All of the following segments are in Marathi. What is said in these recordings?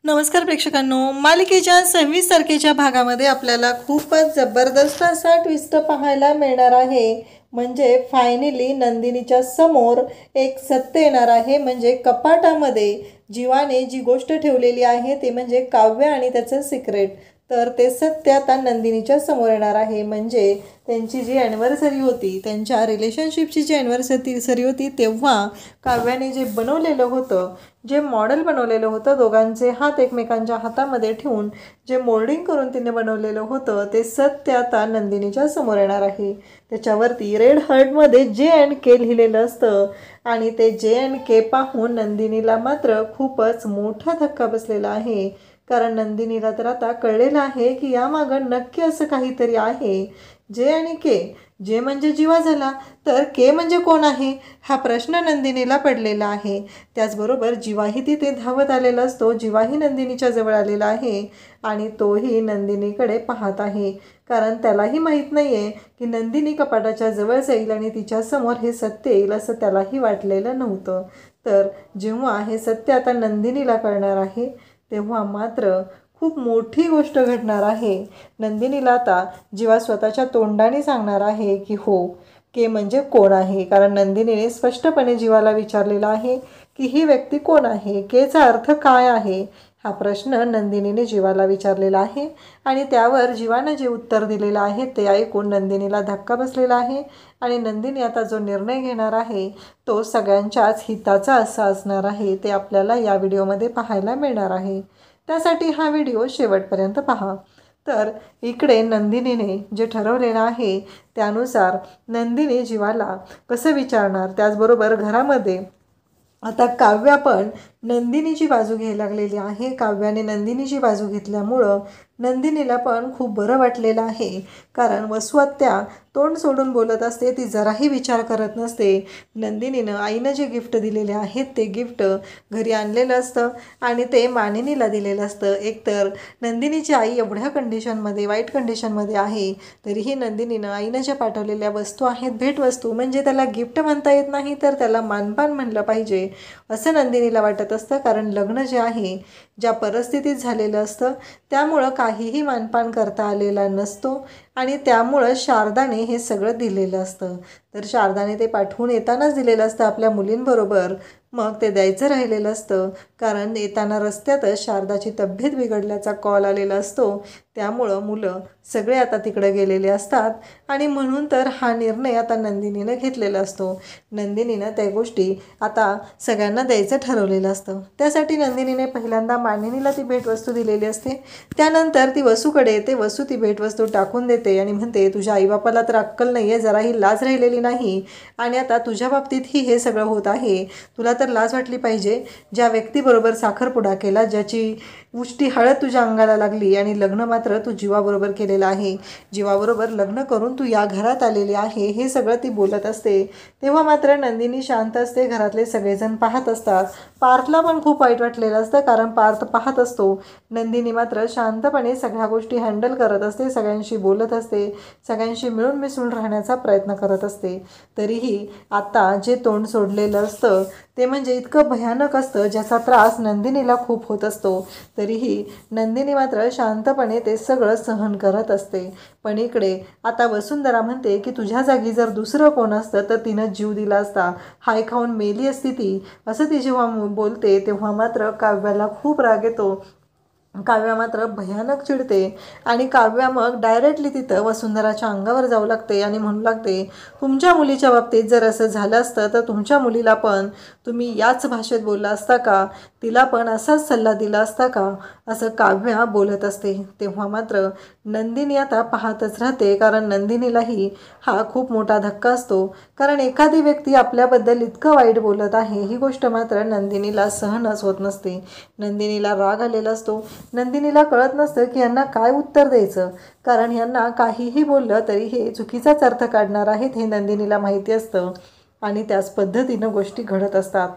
नमस्कार प्रेक्षकांनो, मालिकेच्या 26 तारखेच्या भागामध्ये आपल्याला खूपच जबरदस्त असा ट्विस्ट पाहायला मिळणार आहे। म्हणजे फायनली नंदिनीच्या समोर एक सत्य येणार आहे। म्हणजे कपाटामध्ये जीवाने जी गोष्ट ठेवलेली आहे ते म्हणजे काव्य आणि त्याचं सिक्रेट, तर ते सत्य आता नंदिनीच्या समोर येणार आहे। म्हणजे त्यांची जी ॲनिव्हर्सरी होती, त्यांच्या रिलेशनशिपची जी ॲनिव्हर्सरी होती, तेव्हा काव्याने जे बनवलेलं होतं, जे मॉडेल बनवलेलं होतं, दोघांचे हात एकमेकांच्या हातामध्ये ठेवून जे मोल्डिंग करून तिने बनवलेलं होतं, ते सत्य आता नंदिनीच्या समोर येणार आहे। त्याच्यावरती रेड हार्टमध्ये J&K लिहिलेलं असतं आणि ते J&K पाहून नंदिनीला मात्र खूपच मोठा धक्का बसलेला आहे। कारण नंदिनीला तर आता कळलेलं आहे की यामागं नक्की असं काहीतरी आहे। J&K, जे म्हणजे जीवा झाला, तर के म्हणजे कोण आहे हा प्रश्न नंदिनीला पडलेला आहे। त्याचबरोबर जीवाही तिथे धावत आलेला असतो। जीवाही नंदिनीच्या जवळ आलेला आहे आणि तोही नंदिनीकडे पाहत आहे, कारण त्यालाही माहीत नाही आहे की नंदिनी कपाटाच्या जवळ जाईल आणि तिच्यासमोर हे सत्य येईल असं त्यालाही वाटलेलं नव्हतं। तर जेव्हा हे सत्य आता नंदिनीला कळणार आहे तेव्हा मात्र खूप मोठी गोष्ट घडणार आहे। नंदिनीला आता जीवा स्वतःच्या तोंडाने सांगणार आहे की हो, के म्हणजे कोण आहे। कारण नंदिनीने स्पष्टपणे जीवाला विचारलेला आहे की ही व्यक्ती कोण आहे, केचा अर्थ काय आहे, हा प्रश्न नंदिनीने जीवाला विचारलेला आहे। आणि त्यावर जीवानं जे उत्तर दिलेलं आहे ते ऐकून नंदिनीला धक्का बसलेला आहे आणि नंदिनी आता जो निर्णय घेणार आहे तो सगळ्यांच्याच हिताचा असा असणार आहे। ते आपल्याला या व्हिडिओमध्ये पाहायला मिळणार आहे, त्यासाठी हा व्हिडिओ शेवटपर्यंत पहा। तर इकडे नंदिनीने जे ठरवलेलं आहे त्यानुसार नंदिनी जीवाला कसं विचारणार, त्याचबरोबर घरामध्ये आता काव्या पण नंदिनीची बाजू घ्यायला लागलेली आहे। काव्याने नंदिनीची बाजू घेतल्यामुळं नंदिनीला पण खूप बरं वाटलेलं आहे। कारण वसुहत्या तोंड सोडून बोलत असते, ती जराही विचार करत नसते। नंदिनीनं आईनं जे गिफ्ट दिलेले आहेत ते गिफ्ट घरी आणलेलं असतं आणि ते मानिनीला दिलेलं असतं। एकतर नंदिनीची आई एवढ्या कंडिशनमध्ये, वाईट कंडिशनमध्ये आहे, तरीही नंदिनीनं आईनं ज्या पाठवलेल्या वस्तू आहेत, भेटवस्तू, म्हणजे त्याला गिफ्ट म्हणता येत नाही तर त्याला मानपान म्हणलं पाहिजे असं नंदिनीला वाटत असतं। कारण लग्न जे आहे ज्या परिस्थितीत झालेलं असतं त्यामुळं काहीही मानपान करता आलेला नसतो आणि त्यामुळं शारदाने हे सगळं दिलेलं असतं। तर शारदाने ते पाठवून येतानाच दिलेलं असतं आपल्या मुलींबरोबर, मग ते द्यायचं राहिलेलं असतं। कारण येताना रस्त्यातच शारदाची तब्येत बिघडल्याचा कॉल आलेला असतो, त्यामुळं मुलं सगळे आता तिकडे गेलेले असतात आणि म्हणून तर हा निर्णय आता नंदिनीनं घेतलेला असतो। नंदिनीनं त्या गोष्टी आता सगळ्यांना द्यायचं ठरवलेलं असतं। त्यासाठी नंदिनीने पहिल्यांदा मानिनीला ती भेटवस्तू दिलेली असते, त्यानंतर ती वसूकडे येते। वसू ती भेटवस्तू टाकून देते आणि म्हणते तुझ्या आईबापाला तर अक्कल नाही आहे, जराही लाज राहिलेली नाही आणि आता तुझ्या बाबतीतही हे सगळं होत आहे, तुला तर लाज वाटली पाहिजे। ज्या व्यक्तीबरोबर साखरपुडा केला, ज्याची उष्टी हळद तुझ्या अंगाला लागली आणि लग्न मात्र तू जीवाबरोबर केलेलं आहे, जीवाबरोबर लग्न करून तू या घरात आलेली आहे, हे सगळं ती बोलत असते। तेव्हा मात्र नंदिनी शांत असते, घरातले सगळेजण पाहत असतात। पार्थला पण खूप वाईट वाटलेलं असतं, कारण पार्थ पाहत असतो। नंदिनी मात्र शांतपणे सगळ्या गोष्टी हँडल करत असते, सगळ्यांशी बोलत असते, सगळ्यांशी मिळून मिसळून राहण्याचा प्रयत्न करत असते। तरीही आता जे तोंड सोडलेलं असतं ते म्हणजे इतकं भयानक असतं ज्याचा त्रास नंदिनीला खूप होत असतो। तरीही नंदिनी मात्र शांतपणे ते सगळं सहन करत असते। पण इकडे आता वसुंधरा म्हणते की तुझ्या जागी जर दुसरं कोण असतं तर तिनं जीव दिला असता, हाय खाऊन मेली असती ती, असं ती जेव्हा बोलते तेव्हा मात्र काव्याला खूप राग येतो। काव्या मात्र भयानक चिडते आणि काव्या मग डायरेक्टली तिथं वसुंधराच्या अंगावर जाऊ लागते आणि म्हणू लागते तुमच्या मुलीच्या बाबतीत जर असं झालं असतं तर तुमच्या मुलीला पण तुम्ही याच भाषेत बोलला असता का, तिला पण असाच सल्ला दिला असता का, असं काव्या बोलत असते। तेव्हा मात्र नंदिनी आता पाहतच राहते, कारण नंदिनीलाही हा खूप मोठा धक्का असतो। कारण एखादी व्यक्ती आपल्याबद्दल इतकं वाईट बोलत आहे ही गोष्ट मात्र नंदिनीला सहनच होत नसते। नंदिनीला राग आलेला असतो, नंदिनीला कळत नसतं की यांना काय उत्तर द्यायचं, कारण यांना काहीही बोललं तरी हे चुकीचाच अर्थ काढणार आहेत हे नंदिनीला माहिती असतं आणि त्याच पद्धतीनं गोष्टी घडत असतात।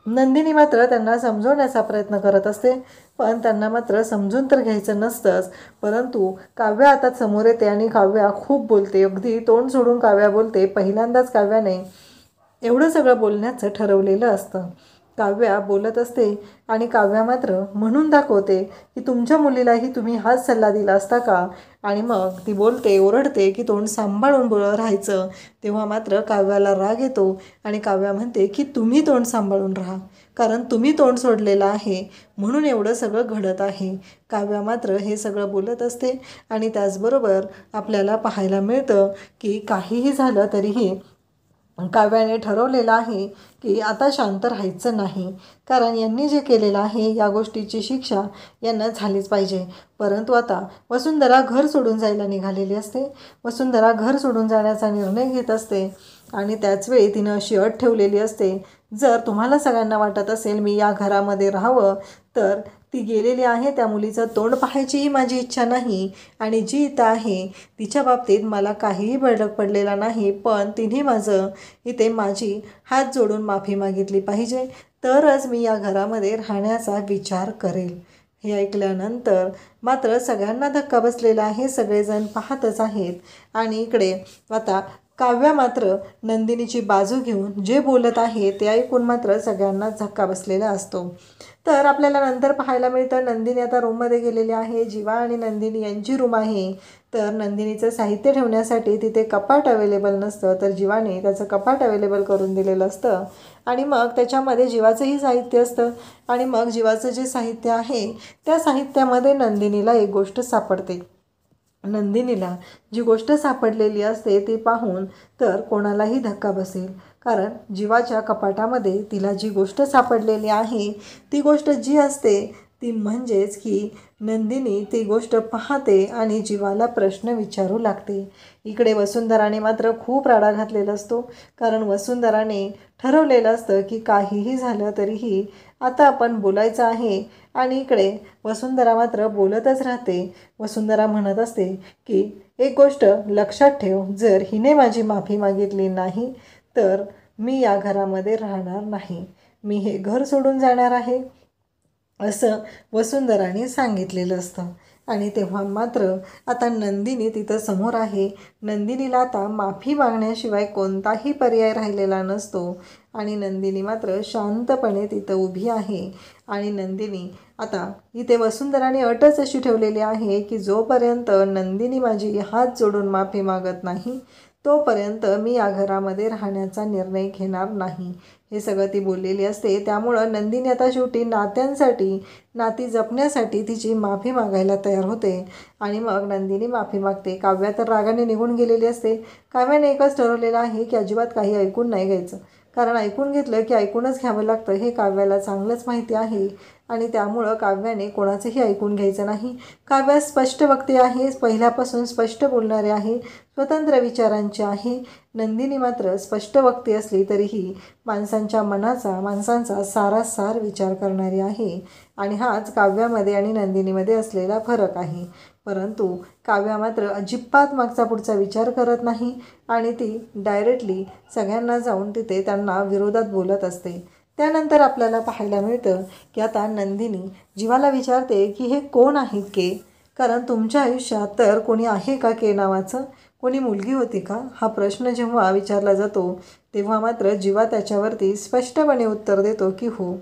नंदिनी मात्र त्यांना समजवण्याचा प्रयत्न करत असते, पण त्यांना मात्र समजून तर घ्यायचं नसतंच। परंतु काव्या आता समोर येते आणि काव्या खूप बोलते, अगदी तोंड सोडून काव्या बोलते। पहिल्यांदाच काव्याने एवढं सगळं बोलण्याचं ठरवलेलं असतं काव्या बोलत असते आणि काव्या मात्र म्हणून दाखवते की तुमच्या मुलीलाही तुम्ही हाच सल्ला दिला असता का. आणि मग ती बोलते, ओरडते की तोंड सांभाळून राहायचं. तेव्हा मात्र काव्याला राग येतो आणि काव्या म्हणते की तुम्ही तोंड सांभाळून राहा, कारण तुम्ही तोंड सोडलेलं आहे म्हणून एवढं सगळं घडत आहे. काव्या मात्र हे सगळं बोलत असते आणि त्याचबरोबर आपल्याला पाहायला मिळतं की काहीही झालं तरीही काव्याने ठरवलेलं आहे की आता शांत राहायचं नाही, कारण यांनी जे केलेलं आहे या गोष्टीची शिक्षा यांना झालीच पाहिजे. परंतु आता वसुंधरा घर सोडून जायला निघालेली असते. वसुंधरा घर सोडून जाण्याचा निर्णय घेत असते आणि त्याचवेळी तिनं अशी अट ठेवलेली असते, जर तुम्हाला सगळ्यांना वाटत असेल मी या घरामध्ये राहावं तर ती गेलेली आहे त्या मुलीचं तोंड पाहायचीही माझी इच्छा नाही आणि जी इथं आहे तिच्या बाबतीत मला काहीही भडक पडलेला नाही, पण तिने इथे माझी हात जोडून माफी मागितली पाहिजे, तरच मी या घरामध्ये राहण्याचा विचार करेल. हे ऐकल्यानंतर मात्र सगळ्यांना धक्का बसलेला आहे. सगळेजण पाहतच आहेत आणि इकडे आता काव्या मात्र नंदिनीची बाजू घेऊन जे बोलत आहे ते ऐकून मात्र सगळ्यांना धक्का बसलेला असतो. तर आपल्याला नंतर पाहायला मिळतं नंदिनी आता रूममध्ये गेलेली आहे. जीवा आणि नंदिनी यांची रूम आहे. तर नंदिनीचं साहित्य ठेवण्यासाठी तिथे कपाट अवेलेबल नसतं, तर जीवाने त्याचं कपाट अवेलेबल करून दिलेलं असतं आणि मग त्याच्यामध्ये जीवाचंही साहित्य असतं. आणि मग जीवाचं जे साहित्य आहे त्या साहित्यामध्ये नंदिनीला एक गोष्ट सापडते. नंदिनीला जी गोष्ट सापडलेली असते ती पाहून तर कोणालाही धक्का बसेल, कारण जीवाच्या कपाटामध्ये तिला जी गोष्ट सापडलेली आहे ती गोष्ट जी असते ती म्हणजेच की नंदिनी ती गोष्ट पाहते आणि जीवाला प्रश्न विचारू लागते. इकडे वसुंधराने मात्र खूप राडा घातलेला असतो, कारण वसुंधराने ठरवलेलं असतं की काहीही झालं तरीही आता आपण बोलायचं आहे. आणि इकडे वसुंधरा मात्र बोलतच राहते. वसुंधरा म्हणत असते की एक गोष्ट लक्षात ठेव, जर हिने माझी माफी मागितली नाही तर मी या घरामध्ये राहणार नाही, मी हे घर सोडून जाणार आहे, असं वसुंधराने सांगितलेलं असतं. आणि तेव्हा मात्र आता नंदिनी तिथं समोर आहे. नंदिनीला आता माफी मागण्याशिवाय कोणताही पर्याय राहिलेला नसतो आणि नंदिनी मात्र शांतपणे तिथं उभी आहे. आणि नंदिनी आता इथे वसुंधराने अटच अशी ठेवलेली आहे की जोपर्यंत नंदिनी माझी हात जोडून माफी मागत नाही तोपर्यंत मी या घरामध्ये राहण्याचा निर्णय घेणार नाही, हे सगळं ती बोललेली असते. त्यामुळं नंदिनी आता शेवटी नात्यांसाठी, नाती जपण्यासाठी तिची माफी मागायला तयार होते. आणि मग नंदिनी माफी मागते. काव्या तर रागाने निघून गेलेली असते. काव्याने एकच ठरवलेलं आहे की अजिबात काही ऐकून नाही घ्यायचं, कारण ऐकून घेतलं की ऐकूनच घ्यावं लागतं हे काव्याला चांगलंच माहिती आहे. आणि त्यामुळं काव्याने कोणाचंही ऐकून घ्यायचं नाही. काव्या स्पष्ट वक्ती आहे, पहिल्यापासून स्पष्ट बोलणारे आहे, स्वतंत्र विचारांचे आहे. नंदिनी मात्र स्पष्ट वक्ती असली तरीही माणसांचा सारासार विचार करणारी आहे. आणि हाच काव्यामध्ये आणि नंदिनीमध्ये असलेला फरक आहे. परंतु काव्या मात्र अजिबात मागचा पुढचा विचार करत नाही आणि ती डायरेक्टली सगळ्यांना जाऊन तिथे त्यांना विरोधात बोलत असते. त्यानंतर आपल्याला पाहायला मिळतं की आता नंदिनी जीवाला विचारते की हे कोण आहेत के, कारण तुमच्या आयुष्यात तर कोणी आहे का के नावाचं, कोणी मुलगी होती का, हा प्रश्न जेव्हा विचारला जातो तेव्हा मात्र जीवा त्याच्यावरती स्पष्टपणे उत्तर देतो की हो,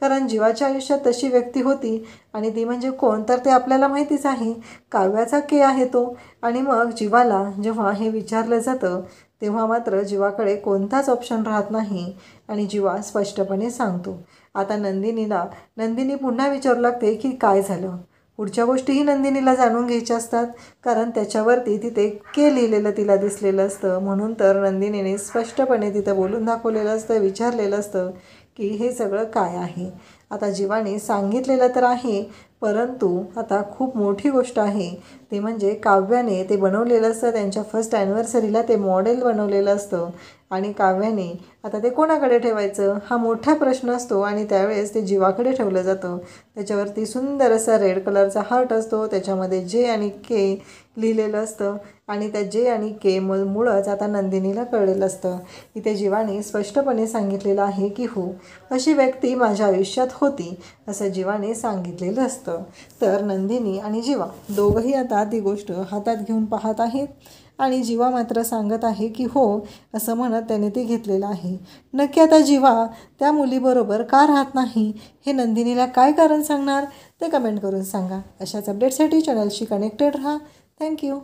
कारण जीवाच्या आयुष्यात तशी व्यक्ती होती आणि ती म्हणजे कोण तर ते आपल्याला माहितीच आहे, काव्याचा के आहे तो. आणि मग जीवाला जेव्हा हे विचारलं जातं तेव्हा मात्र जीवाकडे कोणताच ऑप्शन राहत नाही आणि जीवा स्पष्टपणे सांगतो. आता नंदिनी पुन्हा विचारू लागते की काय झालं. पुढच्या गोष्टीही नंदिनीला जाणून घ्यायच्या असतात, कारण त्याच्यावरती तिथे के लिहिलेलं तिला दिसलेलं असतं. म्हणून तर नंदिनीने स्पष्टपणे तिथं बोलून दाखवलेलं असतं, विचारलेलं असतं की हे सगळं काय आहे. आता जीवाने सांगितलेलं तर आहे, परंतु आता खूप मोठी गोष्ट आहे ते म्हणजे काव्याने ते बनवलेलं असतं. त्यांच्या फर्स्ट ॲनिव्हर्सरीला ते मॉडेल बनवलेलं असतं आणि काव्याने आता ते कोणाकडे ठेवायचं हा मोठा प्रश्न असतो आणि त्यावेळेस ते जीवाकडे ठेवलं जातं. त्याच्यावरती सुंदर असा रेड कलरचा हार्ट असतो, त्याच्यामध्ये जे आणि के लिहिलेलं असतं आणि त्या जे आणि के मुळंच आता नंदिनीला कळलेलं असतं. इथे जीवाने स्पष्टपणे सांगितलेलं आहे की हो, अशी व्यक्ती माझ्या आयुष्यात होती, असं जीवाने सांगितलेलं असतं. तर नंदिनी आणि जीवा दोघंही आता ती गोष्ट हातात घेऊन पाहत आहेत आणि जीवा मात्र सांगत आहे की हो असं म्हणत त्याने ते घेतलेलं आहे. नक्की आता जीवा त्या मुलीबरोबर का राहत नाही हे नंदिनीला काय कारण सांगणार ते कमेंट करून सांगा. अशाच अपडेटसाठी चॅनलशी कनेक्टेड राहा. थँक्यू.